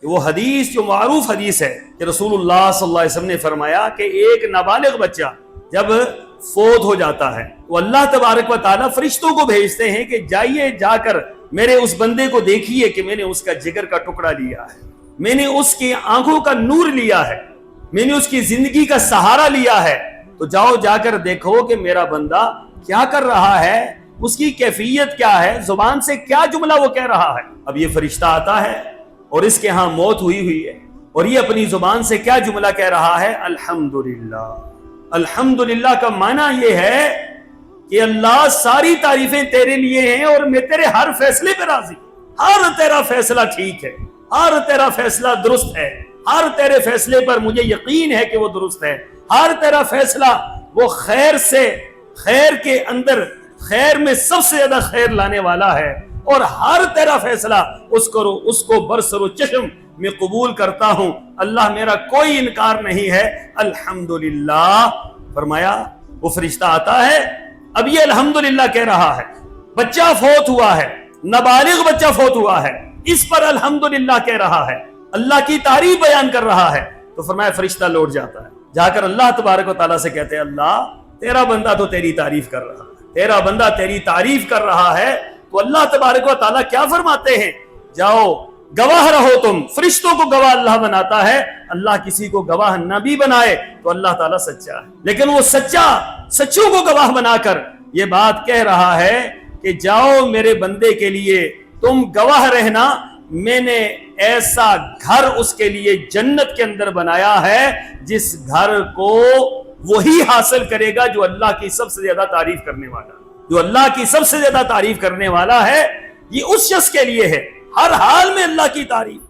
وہ حدیث جو معروف حدیث ہے کہ رسول اللہ صلی اللہ علیہ وسلم نے فرمایا کہ ایک نابالغ بچہ جب فوت ہو جاتا ہے تو اللہ تبارک و تعالیٰ فرشتوں کو بھیجتے ہیں کہ جائیے جا کر میرے اس بندے کو دیکھیے کہ میں نے اس کا جگر کا ٹکڑا لیا ہے، میں نے اس کی آنکھوں کا نور لیا ہے، میں نے اس کی زندگی کا سہارا لیا ہے، تو جاؤ جا کر دیکھو کہ میرا بندہ کیا کر رہا ہے، اس کی کیفیت کیا ہے، زبان سے کیا جملہ وہ کہہ رہا ہے۔ اب یہ فرشتہ آتا ہے اور اس کے ہاں موت ہوئی ہے اور یہ اپنی زبان سے کیا جملہ کہہ رہا ہے، الحمدللہ۔ الحمدللہ کا معنی یہ ہے کہ اللہ ساری تعریفیں تیرے لیے ہیں اور میں تیرے ہر فیصلے پہ راضی ہوں، ہر تیرا فیصلہ ٹھیک ہے، ہر تیرا فیصلہ درست ہے، ہر تیرے فیصلے پر مجھے یقین ہے کہ وہ درست ہے، ہر تیرا فیصلہ وہ خیر سے، خیر کے اندر خیر میں سب سے زیادہ خیر لانے والا ہے، اور ہر تیرا فیصلہ اس کو برسر و چشم میں قبول کرتا ہوں، اللہ میرا کوئی انکار نہیں ہے، الحمدللہ۔ فرمایا وہ فرشتہ آتا ہے، اب یہ الحمدللہ کہہ رہا ہے، بچہ فوت ہوا ہے، نابالغ بچہ فوت ہوا ہے، اس پر الحمدللہ کہہ رہا ہے، اللہ کی تعریف بیان کر رہا ہے، تو فرمایا فرشتہ لوٹ جاتا ہے، جا کر اللہ تبارک و تعالیٰ سے کہتے ہیں، اللہ تیرا بندہ تو تیری تعریف کر رہا ہے، تیرا بندہ تیری تعریف کر رہا ہے، تو اللہ تبارک و تعالیٰ کیا فرماتے ہیں، جاؤ گواہ رہو تم، فرشتوں کو گواہ اللہ بناتا ہے، اللہ کسی کو گواہ نہ بھی بنائے تو اللہ تعالیٰ سچا ہے، لیکن وہ سچوں کو گواہ بنا کر یہ بات کہہ رہا ہے کہ جاؤ میرے بندے کے لیے تم گواہ رہنا، میں نے ایسا گھر اس کے لیے جنت کے اندر بنایا ہے جس گھر کو وہی حاصل کرے گا جو اللہ کی سب سے زیادہ تعریف کرنے والا، جو اللہ کی سب سے زیادہ تعریف کرنے والا ہے، یہ اس شخص کے لیے ہے، ہر حال میں اللہ کی تعریف۔